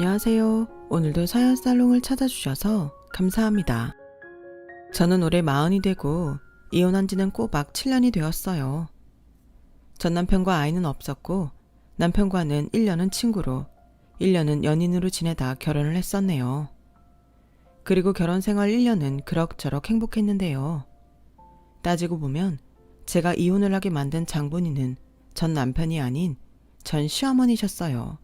안녕하세요. 오늘도 사연살롱을 찾아주셔서 감사합니다. 저는 올해 40이 되고 이혼한 지는 꼬박 7년이 되었어요. 전 남편과 아이는 없었고 남편과는 1년은 친구로 1년은 연인으로 지내다 결혼을 했었네요. 그리고 결혼 생활 1년은 그럭저럭 행복했는데요. 따지고 보면 제가 이혼을 하게 만든 장본인은 전 남편이 아닌 전 시어머니셨어요.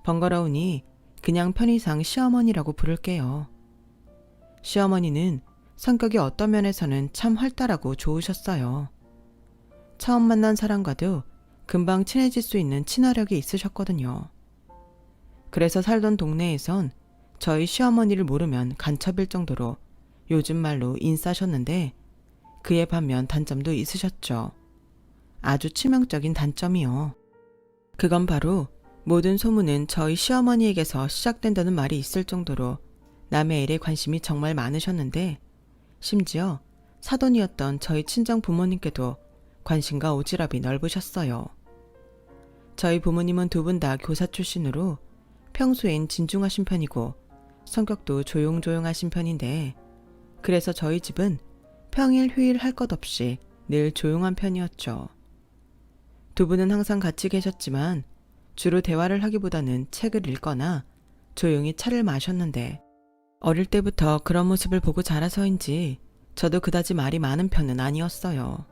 번거로우니 그냥 편의상 시어머니라고 부를게요. 시어머니는 성격이 어떤 면에서는 참 활달하고 좋으셨어요. 처음 만난 사람과도 금방 친해질 수 있는 친화력이 있으셨거든요. 그래서 살던 동네에선 저희 시어머니를 모르면 간첩일 정도로 요즘 말로 인싸셨는데 그에 반면 단점도 있으셨죠. 아주 치명적인 단점이요. 그건 바로 모든 소문은 저희 시어머니에게서 시작된다는 말이 있을 정도로 남의 일에 관심이 정말 많으셨는데 심지어 사돈이었던 저희 친정 부모님께도 관심과 오지랖이 넓으셨어요. 저희 부모님은 두 분 다 교사 출신으로 평소엔 진중하신 편이고 성격도 조용조용하신 편인데 그래서 저희 집은 평일 휴일 할 것 없이 늘 조용한 편이었죠. 두 분은 항상 같이 계셨지만 주로 대화를 하기보다는 책을 읽거나 조용히 차를 마셨는데 어릴 때부터 그런 모습을 보고 자라서인지 저도 그다지 말이 많은 편은 아니었어요.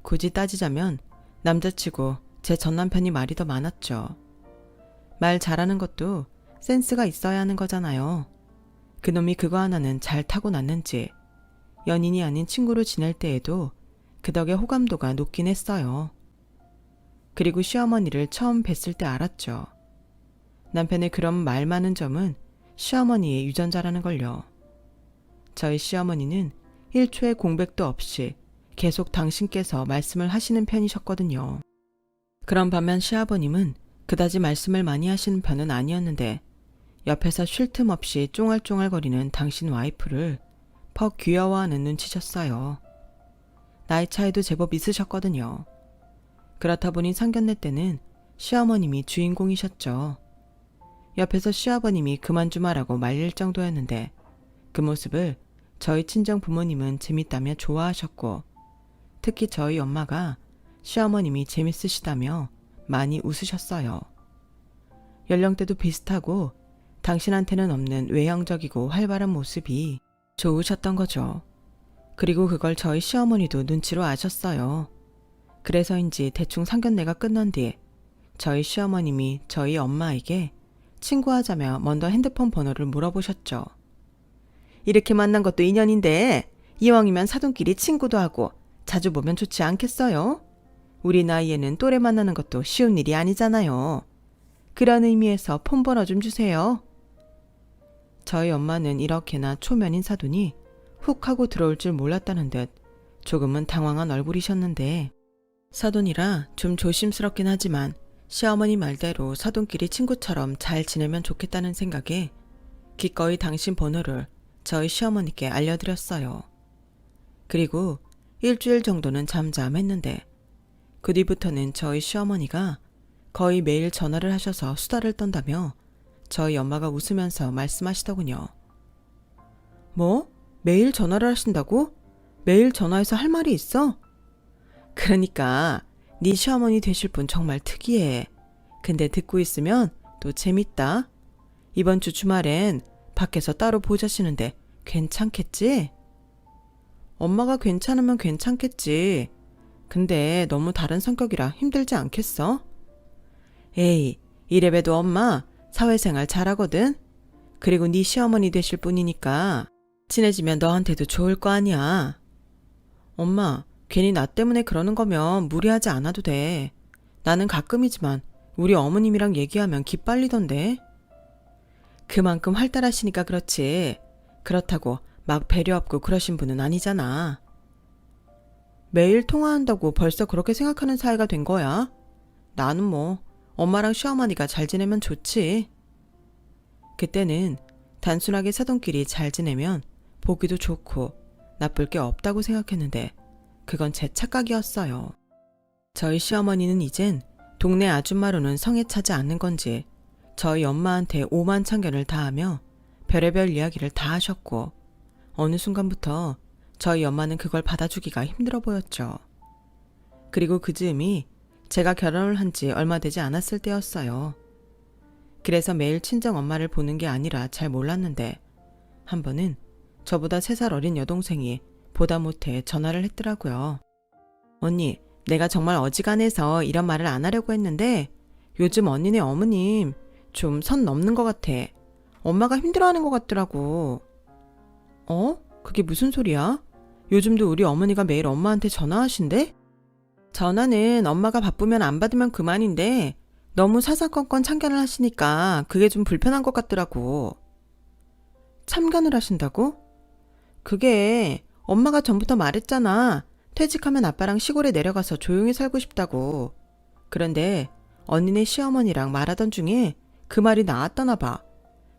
굳이 따지자면 남자치고 제 전남편이 말이 더 많았죠. 말 잘하는 것도 센스가 있어야 하는 거잖아요. 그놈이 그거 하나는 잘 타고났는지 연인이 아닌 친구로 지낼 때에도 그 덕에 호감도가 높긴 했어요. 그리고 시어머니를 처음 뵀을 때 알았죠. 남편의 그런 말 많은 점은 시어머니의 유전자라는 걸요. 저희 시어머니는 1초의 공백도 없이 계속 당신께서 말씀을 하시는 편이셨거든요. 그런 반면 시아버님은 그다지 말씀을 많이 하시는 편은 아니었는데 옆에서 쉴 틈 없이 쫑알쫑알거리는 당신 와이프를 퍽 귀여워하는 눈치셨어요. 나이 차이도 제법 있으셨거든요. 그렇다 보니 상견례 때는 시어머님이 주인공이셨죠. 옆에서 시아버님이 그만 좀 하라고 말릴 정도였는데 그 모습을 저희 친정 부모님은 재밌다며 좋아하셨고 특히 저희 엄마가 시어머님이 재밌으시다며 많이 웃으셨어요. 연령대도 비슷하고 당신한테는 없는 외향적이고 활발한 모습이 좋으셨던 거죠. 그리고 그걸 저희 시어머니도 눈치로 아셨어요. 그래서인지 대충 상견례가 끝난 뒤 저희 시어머님이 저희 엄마에게 친구하자며 먼저 핸드폰 번호를 물어보셨죠. 이렇게 만난 것도 인연인데 이왕이면 사돈끼리 친구도 하고 자주 보면 좋지 않겠어요? 우리 나이에는 또래 만나는 것도 쉬운 일이 아니잖아요. 그런 의미에서 폰 번호 좀 주세요. 저희 엄마는 이렇게나 초면인 사돈이 훅 하고 들어올 줄 몰랐다는 듯 조금은 당황한 얼굴이셨는데 사돈이라 좀 조심스럽긴 하지만 시어머니 말대로 사돈끼리 친구처럼 잘 지내면 좋겠다는 생각에 기꺼이 당신 번호를 저희 시어머니께 알려드렸어요. 그리고 일주일 정도는 잠잠했는데 그 뒤부터는 저희 시어머니가 거의 매일 전화를 하셔서 수다를 떤다며 저희 엄마가 웃으면서 말씀하시더군요. 뭐? 매일 전화를 하신다고? 매일 전화해서 할 말이 있어? 그러니까 네 시어머니 되실 분 정말 특이해. 근데 듣고 있으면 또 재밌다. 이번 주 주말엔 밖에서 따로 보자시는데 괜찮겠지? 엄마가 괜찮으면 괜찮겠지. 근데 너무 다른 성격이라 힘들지 않겠어? 에이, 이래봬도 엄마 사회생활 잘하거든? 그리고 네 시어머니 되실 분이니까 친해지면 너한테도 좋을 거 아니야. 엄마, 괜히 나 때문에 그러는 거면 무리하지 않아도 돼. 나는 가끔이지만 우리 어머님이랑 얘기하면 기빨리던데. 그만큼 활달하시니까 그렇지. 그렇다고 막 배려 없고 그러신 분은 아니잖아. 매일 통화한다고 벌써 그렇게 생각하는 사이가 된 거야? 나는 뭐 엄마랑 시어머니가 잘 지내면 좋지. 그때는 단순하게 사돈끼리 잘 지내면 보기도 좋고 나쁠 게 없다고 생각했는데 그건 제 착각이었어요. 저희 시어머니는 이젠 동네 아줌마로는 성에 차지 않는 건지 저희 엄마한테 오만 참견을 다하며 별의별 이야기를 다 하셨고 어느 순간부터 저희 엄마는 그걸 받아주기가 힘들어 보였죠. 그리고 그 즈음이 제가 결혼을 한 지 얼마 되지 않았을 때였어요. 그래서 매일 친정 엄마를 보는 게 아니라 잘 몰랐는데 한 번은 저보다 3살 어린 여동생이 보다 못해 전화를 했더라고요. 언니, 내가 정말 어지간해서 이런 말을 안 하려고 했는데 요즘 언니네 어머님 좀 선 넘는 것 같아. 엄마가 힘들어하는 것 같더라고. 그게 무슨 소리야? 요즘도 우리 어머니가 매일 엄마한테 전화하신대? 전화는 엄마가 바쁘면 안 받으면 그만인데 너무 사사건건 참견을 하시니까 그게 좀 불편한 것 같더라고. 참견을 하신다고? 그게 엄마가 전부터 말했잖아. 퇴직하면 아빠랑 시골에 내려가서 조용히 살고 싶다고. 그런데 언니네 시어머니랑 말하던 중에 그 말이 나왔다나 봐.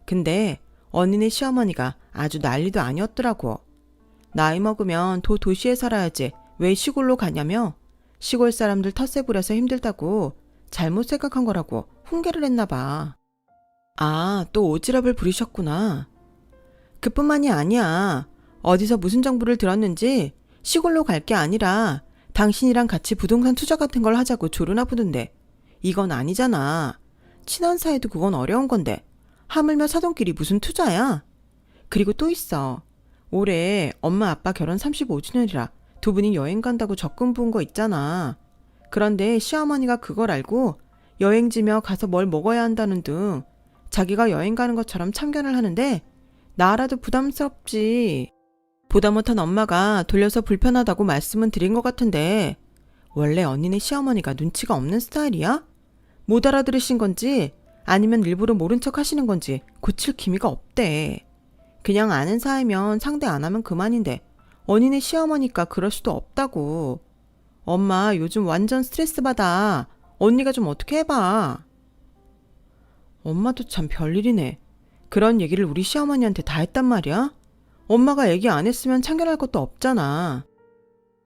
근데 언니네 시어머니가 아주 난리도 아니었더라고. 나이 먹으면 도시에 살아야지 왜 시골로 가냐며 시골 사람들 텃세 부려서 힘들다고 잘못 생각한 거라고 훈계를 했나 봐. 아, 또 오지랖을 부리셨구나. 그뿐만이 아니야. 어디서 무슨 정보를 들었는지 시골로 갈 게 아니라 당신이랑 같이 부동산 투자 같은 걸 하자고 조르나 보던데 이건 아니잖아. 친한 사이도 그건 어려운 건데 하물며 사돈끼리 무슨 투자야? 그리고 또 있어. 올해 엄마 아빠 결혼 35주년이라 두 분이 여행 간다고 적금 부은 거 있잖아. 그런데 시어머니가 그걸 알고 여행지며 가서 뭘 먹어야 한다는 등 자기가 여행 가는 것처럼 참견을 하는데 나라도 부담스럽지. 보다 못한 엄마가 돌려서 불편하다고 말씀은 드린 것 같은데 원래 언니네 시어머니가 눈치가 없는 스타일이야? 못 알아들으신 건지 아니면 일부러 모른 척 하시는 건지 고칠 기미가 없대. 그냥 아는 사이면 상대 안 하면 그만인데 언니네 시어머니까 그럴 수도 없다고. 엄마 요즘 완전 스트레스 받아. 언니가 좀 어떻게 해봐. 엄마도 참 별일이네. 그런 얘기를 우리 시어머니한테 다 했단 말이야? 엄마가 얘기 안 했으면 참견할 것도 없잖아.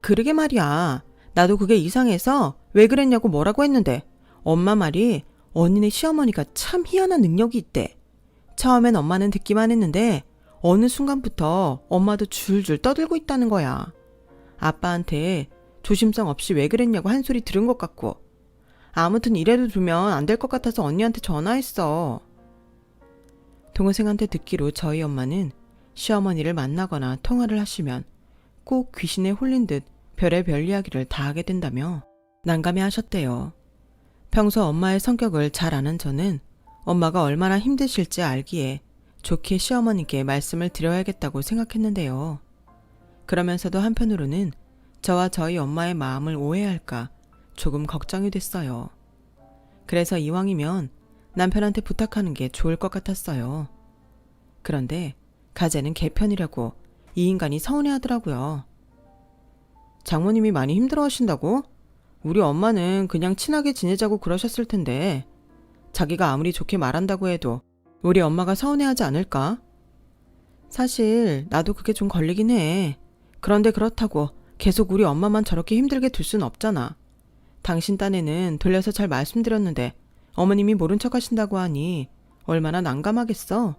그러게 말이야. 나도 그게 이상해서 왜 그랬냐고 뭐라고 했는데 엄마 말이 언니네 시어머니가 참 희한한 능력이 있대. 처음엔 엄마는 듣기만 했는데 어느 순간부터 엄마도 줄줄 떠들고 있다는 거야. 아빠한테 조심성 없이 왜 그랬냐고 한 소리 들은 것 같고. 아무튼 이래도 두면 안 될 것 같아서 언니한테 전화했어. 동생한테 듣기로 저희 엄마는 시어머니를 만나거나 통화를 하시면 꼭 귀신에 홀린 듯 별의별 이야기를 다 하게 된다며 난감해 하셨대요. 평소 엄마의 성격을 잘 아는 저는 엄마가 얼마나 힘드실지 알기에 좋게 시어머니께 말씀을 드려야겠다고 생각했는데요. 그러면서도 한편으로는 저와 저희 엄마의 마음을 오해할까 조금 걱정이 됐어요. 그래서 이왕이면 남편한테 부탁하는 게 좋을 것 같았어요. 그런데 가재는 개편이라고 이 인간이 서운해하더라고요. 장모님이 많이 힘들어하신다고? 우리 엄마는 그냥 친하게 지내자고 그러셨을 텐데 자기가 아무리 좋게 말한다고 해도 우리 엄마가 서운해하지 않을까? 사실 나도 그게 좀 걸리긴 해. 그런데 그렇다고 계속 우리 엄마만 저렇게 힘들게 둘 순 없잖아. 당신 딴에는 돌려서 잘 말씀드렸는데 어머님이 모른 척 하신다고 하니 얼마나 난감하겠어.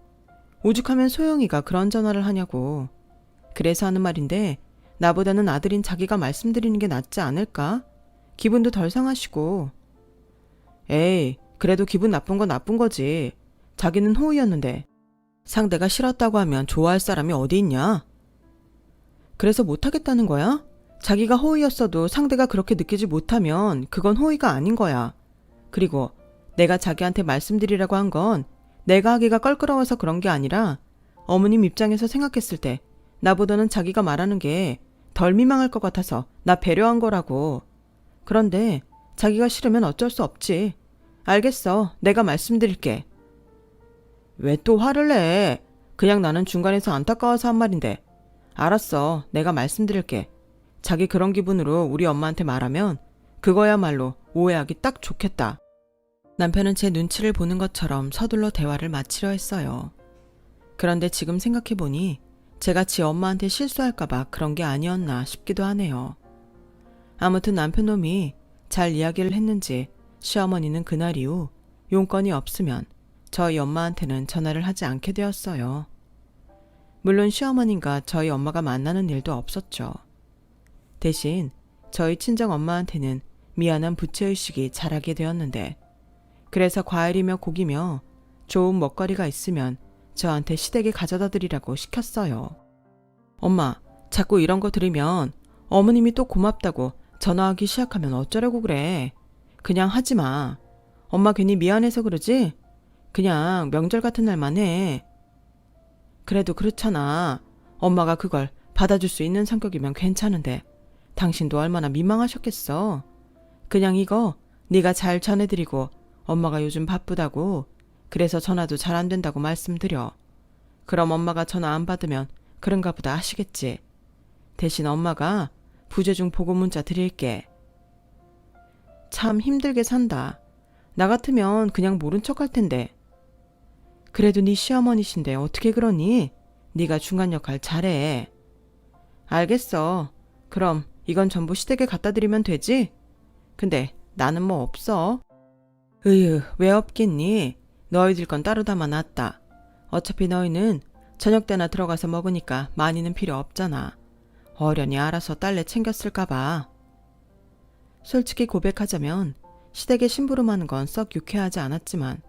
오죽하면 소영이가 그런 전화를 하냐고. 그래서 하는 말인데 나보다는 아들인 자기가 말씀드리는 게 낫지 않을까? 기분도 덜 상하시고. 에이, 그래도 기분 나쁜 건 나쁜 거지. 자기는 호의였는데 상대가 싫었다고 하면 좋아할 사람이 어디 있냐? 그래서 못하겠다는 거야? 자기가 호의였어도 상대가 그렇게 느끼지 못하면 그건 호의가 아닌 거야. 그리고 내가 자기한테 말씀드리라고 한 건 내가 하기가 껄끄러워서 그런 게 아니라 어머님 입장에서 생각했을 때 나보다는 자기가 말하는 게 덜 민망할 것 같아서 나 배려한 거라고. 그런데 자기가 싫으면 어쩔 수 없지. 알겠어. 내가 말씀드릴게. 왜 또 화를 내? 그냥 나는 중간에서 안타까워서 한 말인데. 알았어. 내가 말씀드릴게. 자기 그런 기분으로 우리 엄마한테 말하면 그거야말로 오해하기 딱 좋겠다. 남편은 제 눈치를 보는 것처럼 서둘러 대화를 마치려 했어요. 그런데 지금 생각해보니 제가 지 엄마한테 실수할까봐 그런 게 아니었나 싶기도 하네요. 아무튼 남편놈이 잘 이야기를 했는지 시어머니는 그날 이후 용건이 없으면 저희 엄마한테는 전화를 하지 않게 되었어요. 물론 시어머님과 저희 엄마가 만나는 일도 없었죠. 대신 저희 친정 엄마한테는 미안한 부채의식이 자라게 되었는데, 그래서 과일이며 고기며 좋은 먹거리가 있으면 저한테 시댁에 가져다 드리라고 시켰어요. 엄마, 자꾸 이런 거 들으면 어머님이 또 고맙다고 전화하기 시작하면 어쩌려고 그래. 그냥 하지 마. 엄마 괜히 미안해서 그러지? 그냥 명절 같은 날만 해. 그래도 그렇잖아. 엄마가 그걸 받아줄 수 있는 성격이면 괜찮은데 당신도 얼마나 민망하셨겠어. 그냥 이거 네가 잘 전해드리고 엄마가 요즘 바쁘다고, 그래서 전화도 잘 안 된다고 말씀드려. 그럼 엄마가 전화 안 받으면 그런가 보다 하시겠지. 대신 엄마가 부재중 보고 문자 드릴게. 참 힘들게 산다. 나 같으면 그냥 모른 척 할 텐데. 그래도 네 시어머니신데 어떻게 그러니? 네가 중간 역할 잘해. 알겠어. 그럼 이건 전부 시댁에 갖다 드리면 되지? 근데 나는 뭐 없어. 으유, 왜 없겠니? 너희들 건 따로 담아놨다. 어차피 너희는 저녁 때나 들어가서 먹으니까 많이는 필요 없잖아. 어련히 알아서 딸내 챙겼을까봐. 솔직히 고백하자면 시댁에 심부름하는 건 썩 유쾌하지 않았지만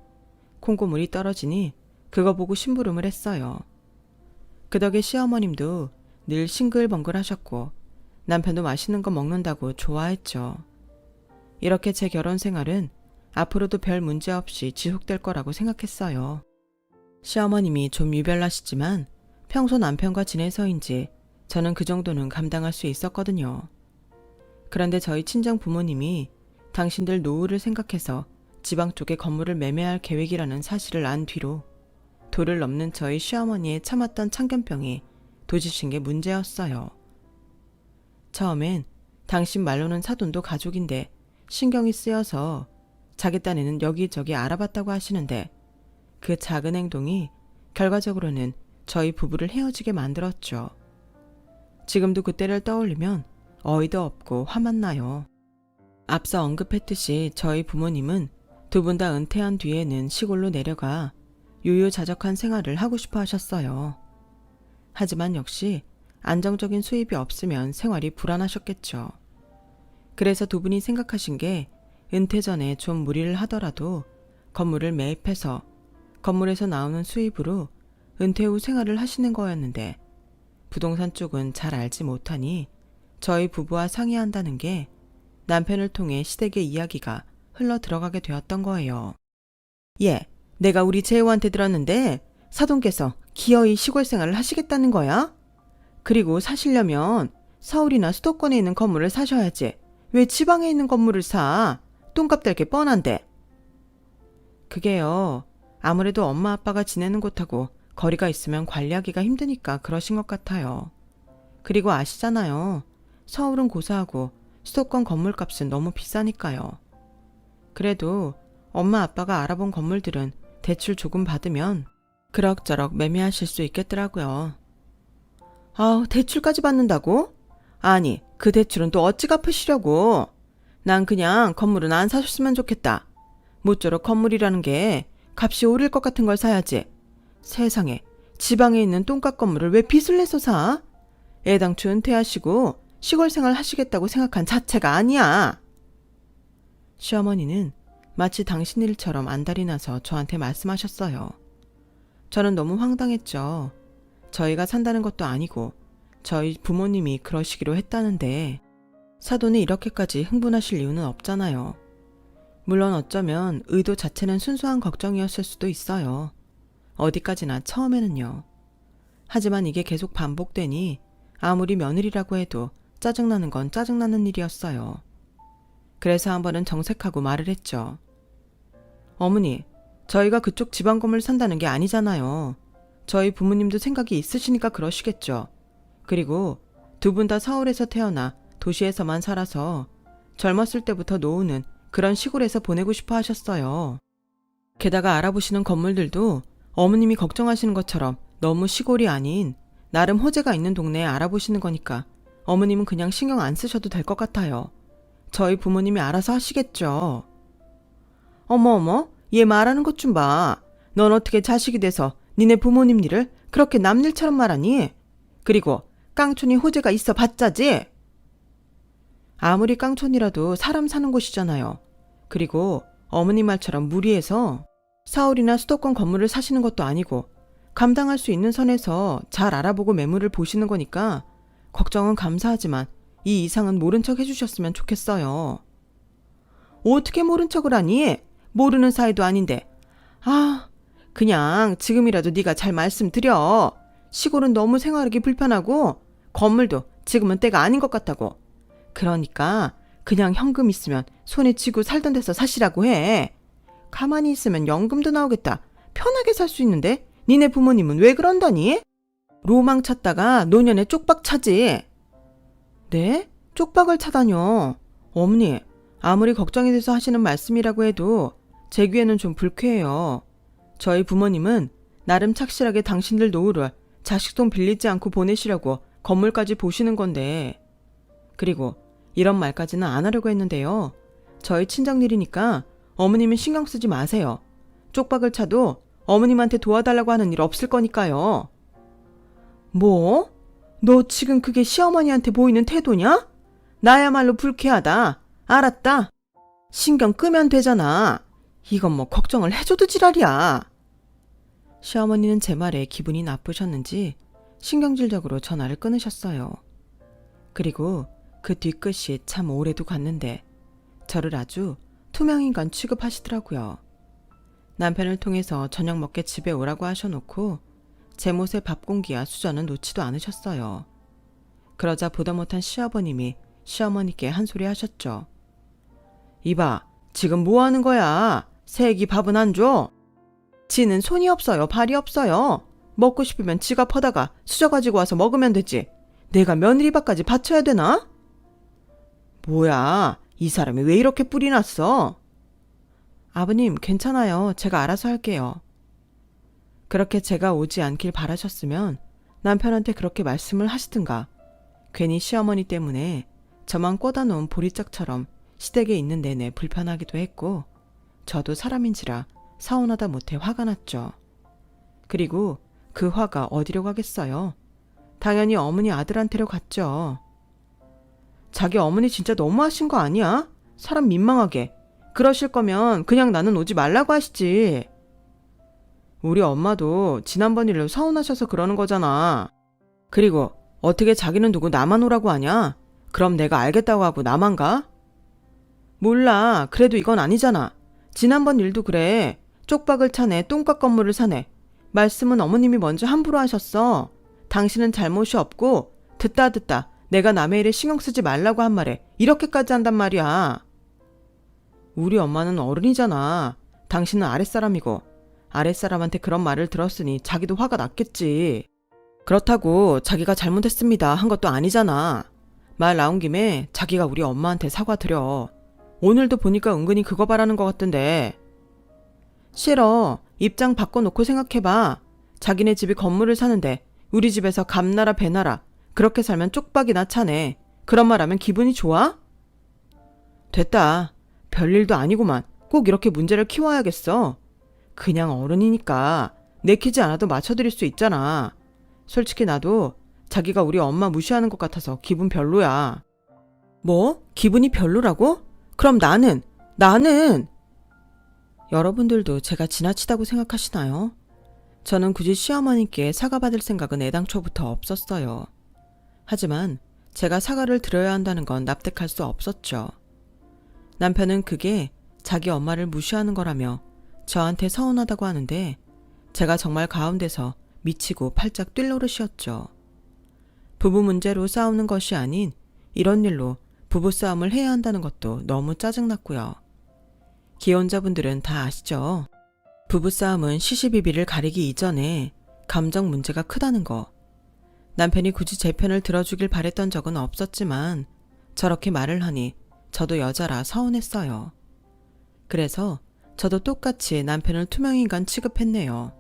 콩고물이 떨어지니 그거 보고 심부름을 했어요. 그 덕에 시어머님도 늘 싱글벙글 하셨고 남편도 맛있는 거 먹는다고 좋아했죠. 이렇게 제 결혼 생활은 앞으로도 별 문제 없이 지속될 거라고 생각했어요. 시어머님이 좀 유별나시지만 평소 남편과 지내서인지 저는 그 정도는 감당할 수 있었거든요. 그런데 저희 친정 부모님이 당신들 노후를 생각해서 지방 쪽에 건물을 매매할 계획이라는 사실을 안 뒤로 도를 넘는 저희 시어머니의 참았던 참견병이 도지신 게 문제였어요. 처음엔 당신 말로는 사돈도 가족인데 신경이 쓰여서 자기 딴에는 여기저기 알아봤다고 하시는데, 그 작은 행동이 결과적으로는 저희 부부를 헤어지게 만들었죠. 지금도 그때를 떠올리면 어이도 없고 화만 나요. 앞서 언급했듯이 저희 부모님은 두 분 다 은퇴한 뒤에는 시골로 내려가 유유자적한 생활을 하고 싶어 하셨어요. 하지만 역시 안정적인 수입이 없으면 생활이 불안하셨겠죠. 그래서 두 분이 생각하신 게 은퇴 전에 좀 무리를 하더라도 건물을 매입해서 건물에서 나오는 수입으로 은퇴 후 생활을 하시는 거였는데, 부동산 쪽은 잘 알지 못하니 저희 부부와 상의한다는 게 남편을 통해 시댁의 이야기가 흘러 들어가게 되었던 거예요. 예, 내가 우리 재호한테 들었는데 사돈께서 기어이 시골 생활을 하시겠다는 거야? 그리고 사시려면 서울이나 수도권에 있는 건물을 사셔야지. 왜 지방에 있는 건물을 사? 똥값 될 게 뻔한데. 그게요, 아무래도 엄마 아빠가 지내는 곳하고 거리가 있으면 관리하기가 힘드니까 그러신 것 같아요. 그리고 아시잖아요. 서울은 고사하고 수도권 건물값은 너무 비싸니까요. 그래도 엄마 아빠가 알아본 건물들은 대출 조금 받으면 그럭저럭 매매하실 수 있겠더라고요. 아우, 대출까지 받는다고? 아니, 그 대출은 또 어찌 갚으시려고? 난 그냥 건물은 안 사셨으면 좋겠다. 모쪼록 건물이라는 게 값이 오를 것 같은 걸 사야지. 세상에, 지방에 있는 똥값 건물을 왜 빚을 내서 사? 애당초 은퇴하시고 시골 생활 하시겠다고 생각한 자체가 아니야. 시어머니는 마치 당신 일처럼 안달이 나서 저한테 말씀하셨어요. 저는 너무 황당했죠. 저희가 산다는 것도 아니고 저희 부모님이 그러시기로 했다는데 사돈이 이렇게까지 흥분하실 이유는 없잖아요. 물론 어쩌면 의도 자체는 순수한 걱정이었을 수도 있어요. 어디까지나 처음에는요. 하지만 이게 계속 반복되니 아무리 며느리라고 해도 짜증나는 건 짜증나는 일이었어요. 그래서 한 번은 정색하고 말을 했죠. 어머니, 저희가 그쪽 지방 건물 산다는 게 아니잖아요. 저희 부모님도 생각이 있으시니까 그러시겠죠. 그리고 두 분 다 서울에서 태어나 도시에서만 살아서 젊었을 때부터 노후는 그런 시골에서 보내고 싶어 하셨어요. 게다가 알아보시는 건물들도 어머님이 걱정하시는 것처럼 너무 시골이 아닌 나름 호재가 있는 동네에 알아보시는 거니까 어머님은 그냥 신경 안 쓰셔도 될 것 같아요. 저희 부모님이 알아서 하시겠죠. 어머, 얘 말하는 것 좀 봐. 넌 어떻게 자식이 돼서 니네 부모님 일을 그렇게 남일처럼 말하니? 그리고 깡촌이 호재가 있어 봤자지? 아무리 깡촌이라도 사람 사는 곳이잖아요. 그리고 어머니 말처럼 무리해서 서울이나 수도권 건물을 사시는 것도 아니고 감당할 수 있는 선에서 잘 알아보고 매물을 보시는 거니까 걱정은 감사하지만 이 이상은 모른 척 해주셨으면 좋겠어요. 어떻게 모른 척을 하니? 모르는 사이도 아닌데. 그냥 지금이라도 네가 잘 말씀드려. 시골은 너무 생활하기 불편하고 건물도 지금은 때가 아닌 것 같다고. 그러니까 그냥 현금 있으면 손에 쥐고 살던 데서 사시라고 해. 가만히 있으면 연금도 나오겠다. 편하게 살 수 있는데 니네 부모님은 왜 그런다니? 로망 찾다가 노년에 쪽박 차지. 네? 쪽박을 차다뇨. 어머니, 아무리 걱정이 돼서 하시는 말씀이라고 해도 제 귀에는 좀 불쾌해요. 저희 부모님은 나름 착실하게 당신들 노후를 자식 돈 빌리지 않고 보내시려고 건물까지 보시는 건데. 그리고 이런 말까지는 안 하려고 했는데요. 저희 친정 일이니까 어머님은 신경 쓰지 마세요. 쪽박을 차도 어머님한테 도와달라고 하는 일 없을 거니까요. 뭐? 너 지금 그게 시어머니한테 보이는 태도냐? 나야말로 불쾌하다. 알았다. 신경 끄면 되잖아. 이건 뭐 걱정을 해줘도 지랄이야. 시어머니는 제 말에 기분이 나쁘셨는지 신경질적으로 전화를 끊으셨어요. 그리고 그 뒤끝이 참 오래도 갔는데 저를 아주 투명인간 취급하시더라고요. 남편을 통해서 저녁 먹게 집에 오라고 하셔놓고 제 못에 밥 공기와 수저는 놓지도 않으셨어요. 그러자 보다 못한 시아버님이 시어머니께 한 소리 하셨죠. 이봐, 지금 뭐 하는 거야? 새애기 밥은 안 줘? 지는 손이 없어요, 발이 없어요. 먹고 싶으면 지가 퍼다가 수저 가지고 와서 먹으면 되지. 내가 며느리밥까지 바쳐야 되나? 뭐야, 이 사람이 왜 이렇게 뿔이 났어? 아버님, 괜찮아요. 제가 알아서 할게요. 그렇게 제가 오지 않길 바라셨으면 남편한테 그렇게 말씀을 하시든가. 괜히 시어머니 때문에 저만 꽂아 놓은 보리짝처럼 시댁에 있는 내내 불편하기도 했고 저도 사람인지라 서운하다 못해 화가 났죠. 그리고 그 화가 어디로 가겠어요? 당연히 어머니 아들한테로 갔죠. 자기 어머니 진짜 너무하신 거 아니야? 사람 민망하게. 그러실 거면 그냥 나는 오지 말라고 하시지. 우리 엄마도 지난번 일로 서운하셔서 그러는 거잖아. 그리고 어떻게 자기는 누구 나만 오라고 하냐? 그럼 내가 알겠다고 하고 나만 가? 몰라. 그래도 이건 아니잖아. 지난번 일도 그래. 쪽박을 차네. 똥값 건물을 사네. 말씀은 어머님이 먼저 함부로 하셨어. 당신은 잘못이 없고 듣다 내가 남의 일에 신경 쓰지 말라고 한 말에 이렇게까지 한단 말이야. 우리 엄마는 어른이잖아. 당신은 아랫사람이고 아랫사람한테 그런 말을 들었으니 자기도 화가 났겠지. 그렇다고 자기가 잘못했습니다 한 것도 아니잖아. 말 나온 김에 자기가 우리 엄마한테 사과드려. 오늘도 보니까 은근히 그거 바라는 것 같던데. 싫어. 입장 바꿔놓고 생각해봐. 자기네 집이 건물을 사는데 우리 집에서 감나라 배나라 그렇게 살면 쪽박이나 차네. 그런 말 하면 기분이 좋아? 됐다. 별일도 아니구만. 꼭 이렇게 문제를 키워야겠어. 그냥 어른이니까 내키지 않아도 맞춰드릴 수 있잖아. 솔직히 나도 자기가 우리 엄마 무시하는 것 같아서 기분 별로야. 뭐? 기분이 별로라고? 그럼 나는 여러분들도 제가 지나치다고 생각하시나요? 저는 굳이 시어머니께 사과받을 생각은 애당초부터 없었어요. 하지만 제가 사과를 드려야 한다는 건 납득할 수 없었죠. 남편은 그게 자기 엄마를 무시하는 거라며 저한테 서운하다고 하는데 제가 정말 가운데서 미치고 팔짝 뛸 노릇이었죠. 부부 문제로 싸우는 것이 아닌 이런 일로 부부싸움을 해야 한다는 것도 너무 짜증났고요. 기혼자분들은 다 아시죠? 부부싸움은 시시비비를 가리기 이전에 감정 문제가 크다는 거. 남편이 굳이 제 편을 들어주길 바랬던 적은 없었지만 저렇게 말을 하니 저도 여자라 서운했어요. 그래서 저도 똑같이 남편을 투명인간 취급했네요.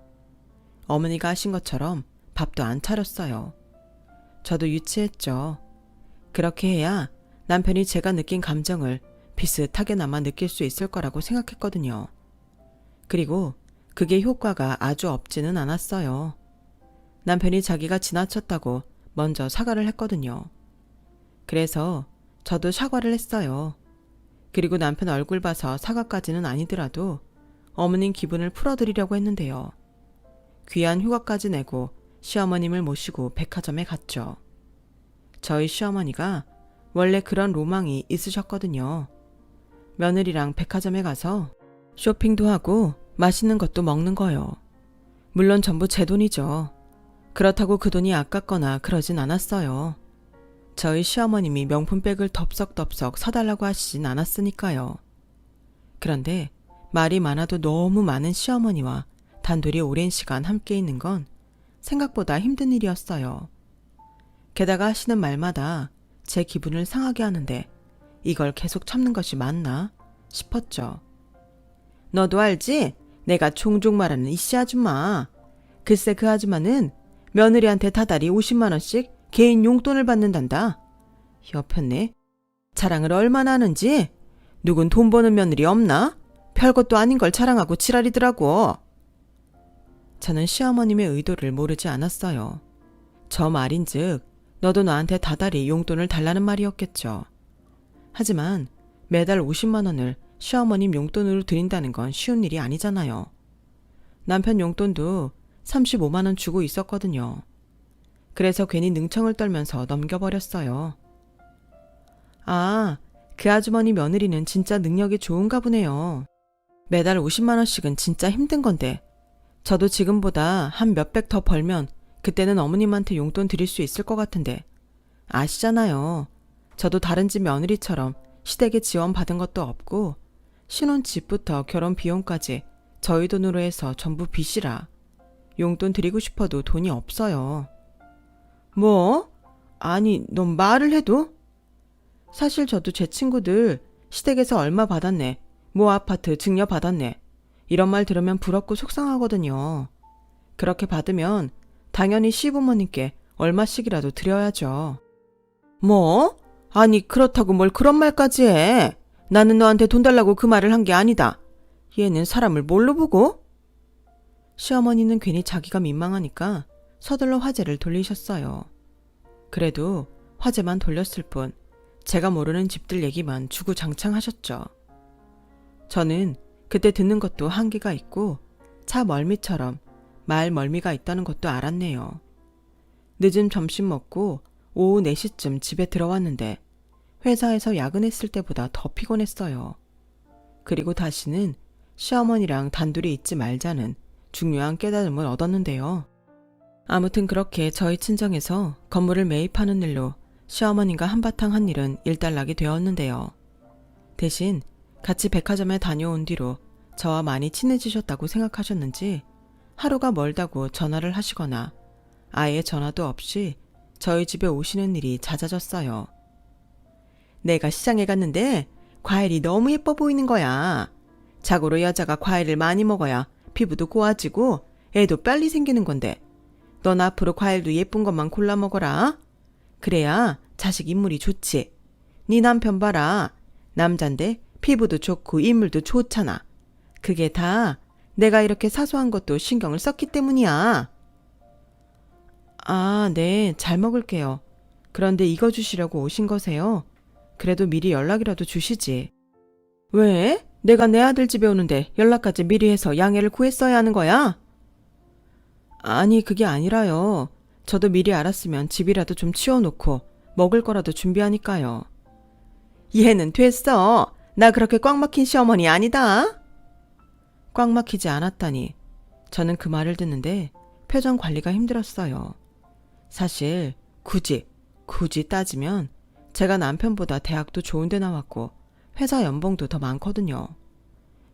어머니가 하신 것처럼 밥도 안 차렸어요. 저도 유치했죠. 그렇게 해야 남편이 제가 느낀 감정을 비슷하게나마 느낄 수 있을 거라고 생각했거든요. 그리고 그게 효과가 아주 없지는 않았어요. 남편이 자기가 지나쳤다고 먼저 사과를 했거든요. 그래서 저도 사과를 했어요. 그리고 남편 얼굴 봐서 사과까지는 아니더라도 어머님 기분을 풀어드리려고 했는데요. 귀한 휴가까지 내고 시어머님을 모시고 백화점에 갔죠. 저희 시어머니가 원래 그런 로망이 있으셨거든요. 며느리랑 백화점에 가서 쇼핑도 하고 맛있는 것도 먹는 거요. 물론 전부 제 돈이죠. 그렇다고 그 돈이 아깝거나 그러진 않았어요. 저희 시어머님이 명품백을 덥석덥석 사달라고 하시진 않았으니까요. 그런데 말이 많아도 너무 많은 시어머니와 단둘이 오랜 시간 함께 있는 건 생각보다 힘든 일이었어요. 게다가 하시는 말마다 제 기분을 상하게 하는데 이걸 계속 참는 것이 맞나 싶었죠. 너도 알지? 내가 종종 말하는 이씨 아줌마. 글쎄 그 아줌마는 며느리한테 다달이 50만 원씩 개인 용돈을 받는단다. 여편네. 자랑을 얼마나 하는지. 누군 돈 버는 며느리 없나? 별것도 아닌 걸 자랑하고 지랄이더라고. 저는 시어머님의 의도를 모르지 않았어요. 저 말인즉 너도 나한테 다달이 용돈을 달라는 말이었겠죠. 하지만 매달 50만 원을 시어머님 용돈으로 드린다는 건 쉬운 일이 아니잖아요. 남편 용돈도 35만 원 주고 있었거든요. 그래서 괜히 능청을 떨면서 넘겨버렸어요. 아, 그 아주머니 며느리는 진짜 능력이 좋은가 보네요. 매달 50만 원씩은 진짜 힘든 건데 저도 지금보다 한 몇백 더 벌면 그때는 어머님한테 용돈 드릴 수 있을 것 같은데 아시잖아요. 저도 다른 집 며느리처럼 시댁에 지원 받은 것도 없고 신혼집부터 결혼 비용까지 저희 돈으로 해서 전부 빚이라 용돈 드리고 싶어도 돈이 없어요. 뭐? 아니, 넌 말을 해도? 사실 저도 제 친구들 시댁에서 얼마 받았네, 뭐 아파트 증여 받았네 이런 말 들으면 부럽고 속상하거든요. 그렇게 받으면 당연히 시부모님께 얼마씩이라도 드려야죠. 뭐? 아니 그렇다고 뭘 그런 말까지 해. 나는 너한테 돈 달라고 그 말을 한 게 아니다. 얘는 사람을 뭘로 보고? 시어머니는 괜히 자기가 민망하니까 서둘러 화제를 돌리셨어요. 그래도 화제만 돌렸을 뿐 제가 모르는 집들 얘기만 주구장창 하셨죠. 저는 그때 듣는 것도 한계가 있고 차 멀미처럼 말 멀미가 있다는 것도 알았네요. 늦은 점심 먹고 오후 4시쯤 집에 들어왔는데 회사에서 야근했을 때보다 더 피곤했어요. 그리고 다시는 시어머니랑 단둘이 있지 말자는 중요한 깨달음을 얻었는데요. 아무튼 그렇게 저희 친정에서 건물을 매입하는 일로 시어머님과 한바탕 한 일은 일단락이 되었는데요. 대신 같이 백화점에 다녀온 뒤로 저와 많이 친해지셨다고 생각하셨는지 하루가 멀다고 전화를 하시거나 아예 전화도 없이 저희 집에 오시는 일이 잦아졌어요. 내가 시장에 갔는데 과일이 너무 예뻐 보이는 거야. 자고로 여자가 과일을 많이 먹어야 피부도 고와지고 애도 빨리 생기는 건데 넌 앞으로 과일도 예쁜 것만 골라 먹어라. 그래야 자식 인물이 좋지. 네 남편 봐라. 남잔데 피부도 좋고 인물도 좋잖아. 그게 다 내가 이렇게 사소한 것도 신경을 썼기 때문이야. 아, 네, 잘 먹을게요. 그런데 이거 주시려고 오신 거세요? 그래도 미리 연락이라도 주시지. 왜? 내가 내 아들 집에 오는데 연락까지 미리 해서 양해를 구했어야 하는 거야? 아니, 그게 아니라요. 저도 미리 알았으면 집이라도 좀 치워놓고 먹을 거라도 준비하니까요. 얘는 됐어. 나 그렇게 꽉 막힌 시어머니 아니다. 꽉 막히지 않았다니. 저는 그 말을 듣는데 표정 관리가 힘들었어요. 사실 굳이 따지면 제가 남편보다 대학도 좋은 데 나왔고 회사 연봉도 더 많거든요.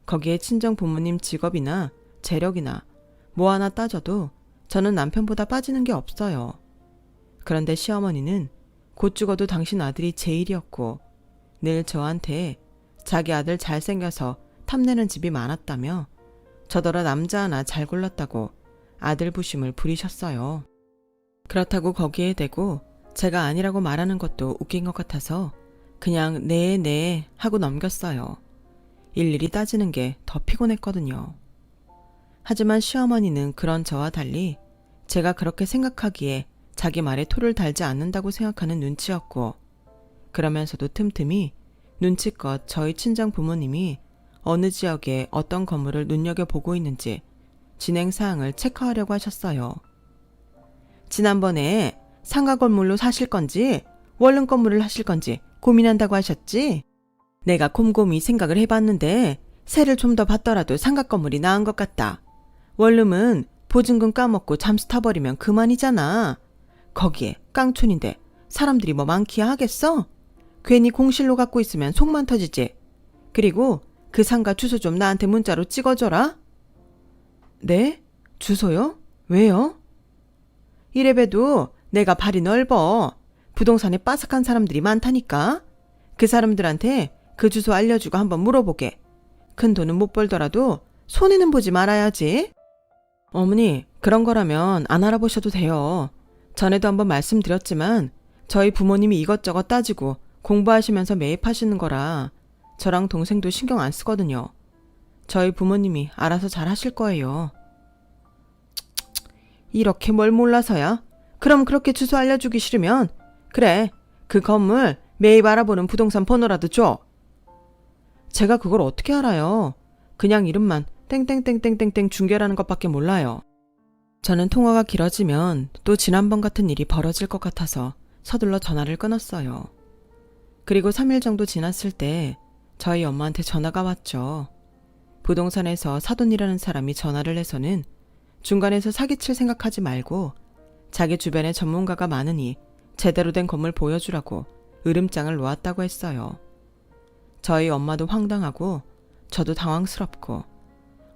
거기에 친정 부모님 직업이나 재력이나 뭐 하나 따져도 저는 남편보다 빠지는 게 없어요. 그런데 시어머니는 곧 죽어도 당신 아들이 제일이었고 늘 저한테 자기 아들 잘생겨서 탐내는 집이 많았다며 저더러 남자 하나 잘 골랐다고 아들 부심을 부리셨어요. 그렇다고 거기에 대고 제가 아니라고 말하는 것도 웃긴 것 같아서 그냥 네 하고 넘겼어요. 일일이 따지는 게 더 피곤했거든요. 하지만 시어머니는 그런 저와 달리 제가 그렇게 생각하기에 자기 말에 토를 달지 않는다고 생각하는 눈치였고, 그러면서도 틈틈이 눈치껏 저희 친정 부모님이 어느 지역에 어떤 건물을 눈여겨보고 있는지 진행 사항을 체크하려고 하셨어요. 지난번에 상가 건물로 사실 건지 원룸 건물을 하실 건지 고민한다고 하셨지? 내가 곰곰이 생각을 해봤는데 세를 좀 더 받더라도 상가 건물이 나은 것 같다. 원룸은 보증금 까먹고 잠수 타버리면 그만이잖아. 거기에 깡촌인데 사람들이 뭐 많기야 하겠어? 괜히 공실로 갖고 있으면 속만 터지지. 그리고 그 상가 주소 좀 나한테 문자로 찍어줘라. 네? 주소요? 왜요? 이래봬도 내가 발이 넓어. 부동산에 빠삭한 사람들이 많다니까. 그 사람들한테 그 주소 알려주고 한번 물어보게. 큰 돈은 못 벌더라도 손해는 보지 말아야지. 어머니, 그런 거라면 안 알아보셔도 돼요. 전에도 한번 말씀드렸지만 저희 부모님이 이것저것 따지고 공부하시면서 매입하시는 거라 저랑 동생도 신경 안 쓰거든요. 저희 부모님이 알아서 잘 하실 거예요. 이렇게 뭘 몰라서야? 그럼 그렇게 주소 알려주기 싫으면 그래, 그 건물 매입 알아보는 부동산 번호라도 줘. 제가 그걸 어떻게 알아요? 그냥 이름만 땡땡땡땡땡땡 중개라는 것밖에 몰라요. 저는 통화가 길어지면 또 지난번 같은 일이 벌어질 것 같아서 서둘러 전화를 끊었어요. 그리고 3일 정도 지났을 때 저희 엄마한테 전화가 왔죠. 부동산에서 사돈이라는 사람이 전화를 해서는 중간에서 사기칠 생각하지 말고 자기 주변에 전문가가 많으니 제대로 된 건물 보여주라고 으름장을 놓았다고 했어요. 저희 엄마도 황당하고 저도 당황스럽고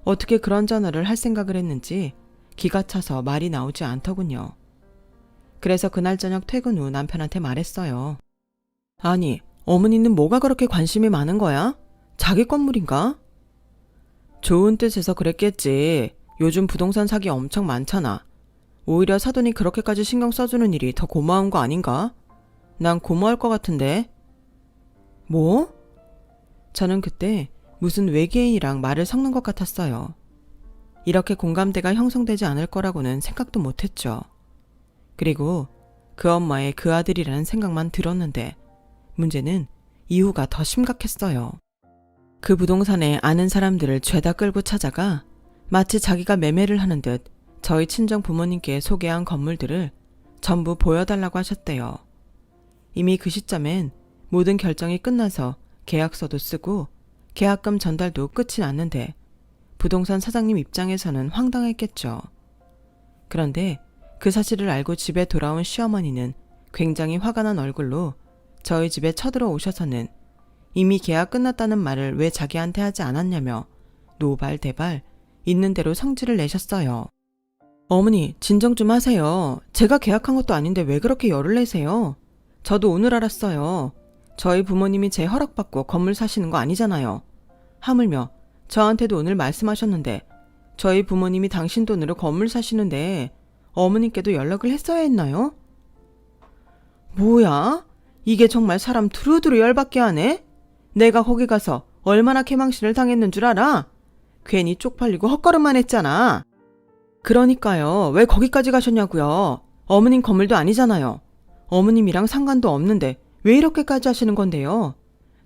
어떻게 그런 전화를 할 생각을 했는지 기가 차서 말이 나오지 않더군요. 그래서 그날 저녁 퇴근 후 남편한테 말했어요. 아니, 어머니는 뭐가 그렇게 관심이 많은 거야? 자기 건물인가? 좋은 뜻에서 그랬겠지. 요즘 부동산 사기 엄청 많잖아. 오히려 사돈이 그렇게까지 신경 써주는 일이 더 고마운 거 아닌가? 난 고마울 것 같은데. 뭐? 저는 그때 무슨 외계인이랑 말을 섞는 것 같았어요. 이렇게 공감대가 형성되지 않을 거라고는 생각도 못했죠. 그리고 그 엄마의 그 아들이라는 생각만 들었는데 문제는 이후가 더 심각했어요. 그 부동산에 아는 사람들을 죄다 끌고 찾아가 마치 자기가 매매를 하는 듯 저희 친정 부모님께 소개한 건물들을 전부 보여달라고 하셨대요. 이미 그 시점엔 모든 결정이 끝나서 계약서도 쓰고 계약금 전달도 끝이 났는데 부동산 사장님 입장에서는 황당했겠죠. 그런데 그 사실을 알고 집에 돌아온 시어머니는 굉장히 화가 난 얼굴로 저희 집에 쳐들어오셔서는 이미 계약 끝났다는 말을 왜 자기한테 하지 않았냐며 노발대발 있는 대로 성질을 내셨어요. 어머니, 진정 좀 하세요. 제가 계약한 것도 아닌데 왜 그렇게 열을 내세요? 저도 오늘 알았어요. 저희 부모님이 제 허락받고 건물 사시는 거 아니잖아요. 하물며 저한테도 오늘 말씀하셨는데 저희 부모님이 당신 돈으로 건물 사시는데 어머님께도 연락을 했어야 했나요? 뭐야? 이게 정말 사람 두루두루 열받게 하네? 내가 거기 가서 얼마나 개망신을 당했는 줄 알아? 괜히 쪽팔리고 헛걸음만 했잖아. 그러니까요. 왜 거기까지 가셨냐고요. 어머님 건물도 아니잖아요. 어머님이랑 상관도 없는데 왜 이렇게까지 하시는 건데요?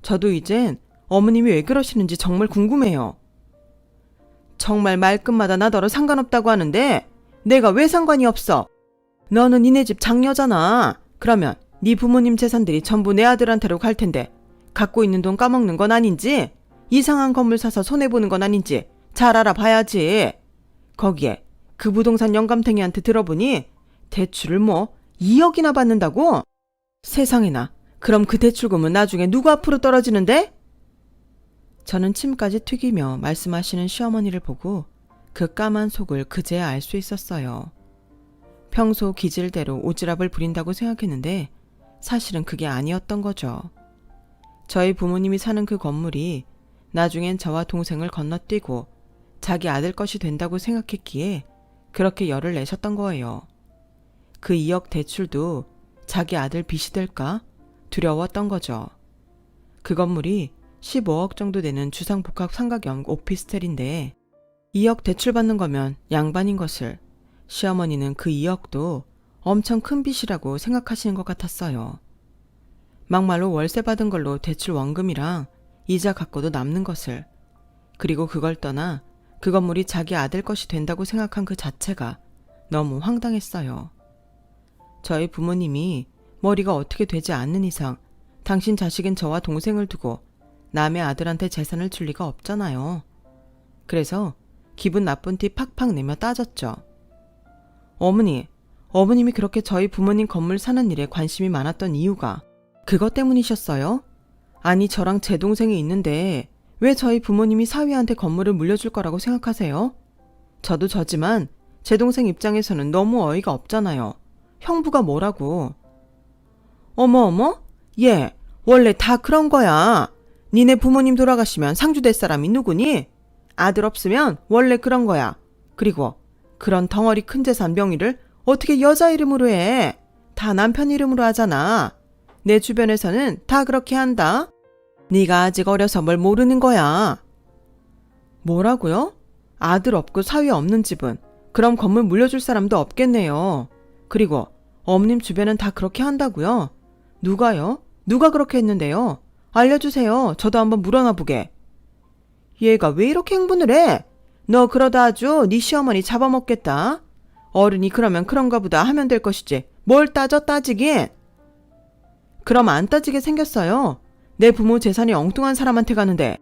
저도 이젠 어머님이 왜 그러시는지 정말 궁금해요. 정말 말끝마다 나더러 상관없다고 하는데 내가 왜 상관이 없어? 너는 니네 집 장녀잖아. 그러면 네 부모님 재산들이 전부 내 아들한테로 갈 텐데 갖고 있는 돈 까먹는 건 아닌지 이상한 건물 사서 손해보는 건 아닌지 잘 알아봐야지. 거기에 그 부동산 영감탱이한테 들어보니 대출을 뭐 2억이나 받는다고? 세상에나. 그럼 그 대출금은 나중에 누구 앞으로 떨어지는데? 저는 침까지 튀기며 말씀하시는 시어머니를 보고 그 까만 속을 그제야 알 수 있었어요. 평소 기질대로 오지랖을 부린다고 생각했는데 사실은 그게 아니었던 거죠. 저희 부모님이 사는 그 건물이 나중엔 저와 동생을 건너뛰고 자기 아들 것이 된다고 생각했기에 그렇게 열을 내셨던 거예요. 그 2억 대출도 자기 아들 빚이 될까 두려웠던 거죠. 그 건물이 15억 정도 되는 주상복합 상가형 오피스텔인데 2억 대출받는 거면 양반인 것을 시어머니는 그 2억도 엄청 큰 빚이라고 생각하시는 것 같았어요. 막말로 월세 받은 걸로 대출 원금이랑 이자 갚고도 남는 것을, 그리고 그걸 떠나 그 건물이 자기 아들 것이 된다고 생각한 그 자체가 너무 황당했어요. 저희 부모님이 머리가 어떻게 되지 않는 이상 당신 자식인 저와 동생을 두고 남의 아들한테 재산을 줄 리가 없잖아요. 그래서 기분 나쁜 티 팍팍 내며 따졌죠. 어머님이 그렇게 저희 부모님 건물 사는 일에 관심이 많았던 이유가 그것 때문이셨어요? 아니, 저랑 제 동생이 있는데 왜 저희 부모님이 사위한테 건물을 물려줄 거라고 생각하세요? 저도 저지만 제 동생 입장에서는 너무 어이가 없잖아요. 형부가 뭐라고. 어머, 얘 원래 다 그런 거야. 니네 부모님 돌아가시면 상주 될 사람이 누구니? 아들 없으면 원래 그런 거야. 그리고 그런 덩어리 큰 재산 명의를 어떻게 여자 이름으로 해? 다 남편 이름으로 하잖아. 내 주변에서는 다 그렇게 한다. 네가 아직 어려서 뭘 모르는 거야. 뭐라고요? 아들 없고 사위 없는 집은 그럼 건물 물려줄 사람도 없겠네요. 그리고 어머님 주변은 다 그렇게 한다고요? 누가요? 누가 그렇게 했는데요? 알려주세요. 저도 한번 물어나 보게. 얘가 왜 이렇게 흥분을 해? 너 그러다 아주 네 시어머니 잡아먹겠다. 어른이 그러면 그런가 보다 하면 될 것이지 뭘 따지긴. 그럼 안 따지게 생겼어요. 내 부모 재산이 엉뚱한 사람한테 가는데.